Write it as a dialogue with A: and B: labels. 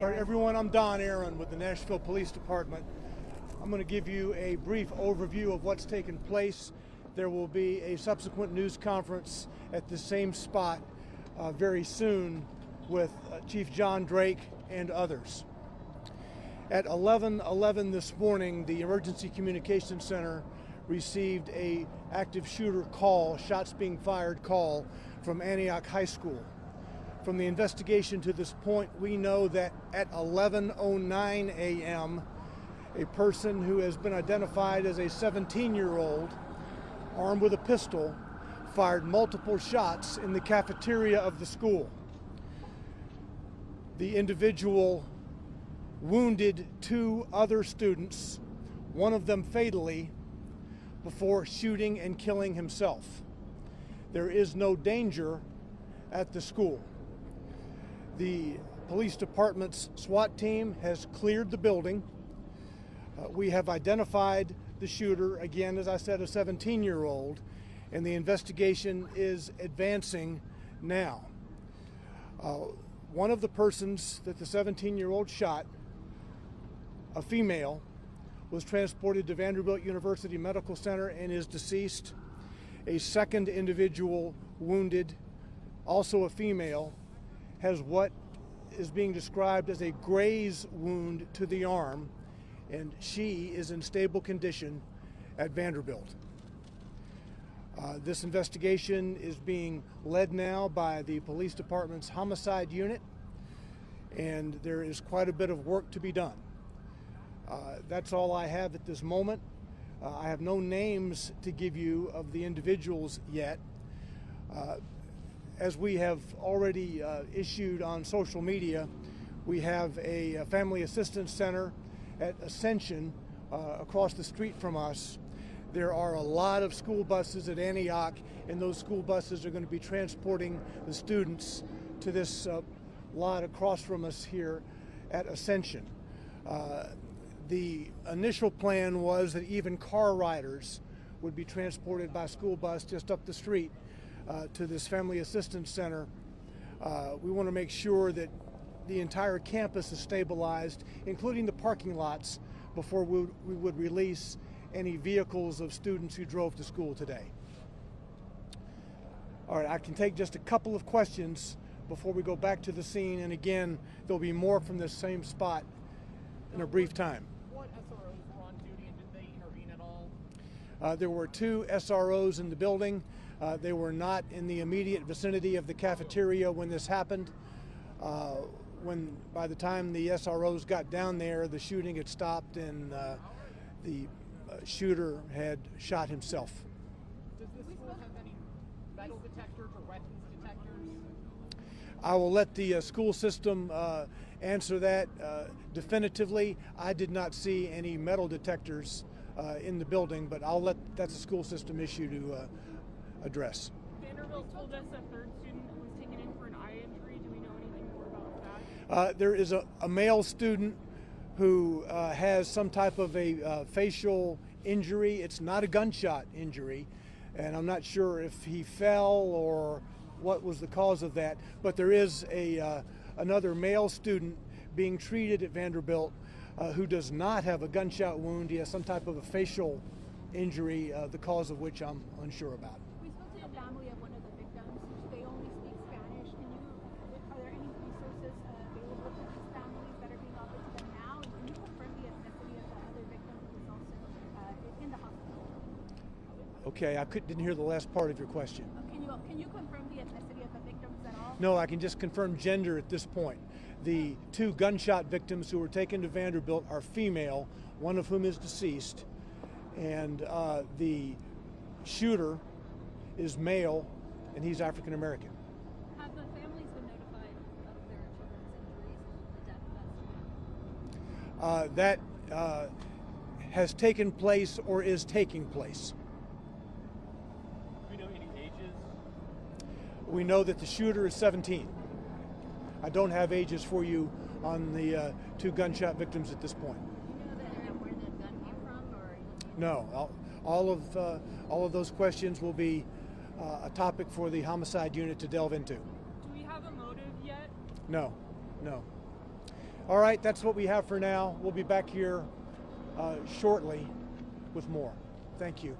A: All right, everyone, I'm Don Aaron with the Nashville Police Department. I'm going to give you a brief overview of what's taken place. There will be a subsequent news conference at the same spot very soon with Chief John Drake and others. At 11:11 this morning, the Emergency Communications Center received a active shooter call, shots being fired call from Antioch High School. From the investigation to this point, we know that at 11:09 a.m., a person who has been identified as a 17-year-old, armed with a pistol, fired multiple shots in the cafeteria of the school. The individual wounded two other students, one of them fatally, before shooting and killing himself. There is no danger at the school. The police department's SWAT team has cleared the building. We have identified the shooter, again, as I said, a 17-year-old, and the investigation is advancing now. One of the persons that the 17-year-old shot, a female, was transported to Vanderbilt University Medical Center and is deceased. A second individual wounded, also a female, has what is being described as a graze wound to the arm, and she is in stable condition at Vanderbilt. This investigation is being led now by the police department's homicide unit, and there is quite a bit of work to be done. That's all I have at this moment. I have no names to give you of the individuals yet. As we have already issued on social media, we have a family assistance center at Ascension across the street from us. There are a lot of school buses at Antioch, and those school buses are going to be transporting the students to this lot across from us here at Ascension. The initial plan was that even car riders would be transported by school bus just up the street to this family assistance center. We want to make sure that the entire campus is stabilized, including the parking lots, before we would release any vehicles of students who drove to school today. All right, I can take just a couple of questions before we go back to the scene, and again, there'll be more from this same spot in a brief time.
B: What SROs were on duty, and did they intervene at all?
A: There were two SROs in the building. They were not in the immediate vicinity of the cafeteria when this happened. By the time the SROs got down there, the shooting had stopped and the shooter had shot himself.
B: Does this school have any metal detectors or weapons detectors?
A: I will let the school system answer that definitively. I did not see any metal detectors in the building, but that's a school system issue to address.
C: Vanderbilt told us a third student was taken in for an eye injury. Do we know anything more about that?
A: There is a male student who has some type of a facial injury. It's not a gunshot injury, and I'm not sure if he fell or what was the cause of that, but there is another male student being treated at Vanderbilt who does not have a gunshot wound. He has some type of a facial injury, the cause of which I'm unsure about.
D: We spoke to the family of one of the victims. They only speak Spanish. Are there any resources available for these families that are being offered to them now? And can you confirm the ethnicity of the other victim who is also in the hospital?
A: Okay, I didn't hear the last part of your question.
D: Can you confirm the ethnicity of the victims at all?
A: No, I can just confirm gender at this point. The two gunshot victims who were taken to Vanderbilt are female, one of whom is deceased, and the shooter is male, and he's African American.
D: Have the families been notified of their children's injuries and the death of that student?
A: That has taken place or is taking place.
B: Do we know any ages?
A: We know that the shooter is 17. I don't have ages for you on the two gunshot victims at this point.
D: Do you know where the gun came from, or?
A: No, all of those questions will be a topic for the homicide unit to delve into.
C: Do we have a motive yet?
A: No. All right, that's what we have for now. We'll be back here shortly with more. Thank you.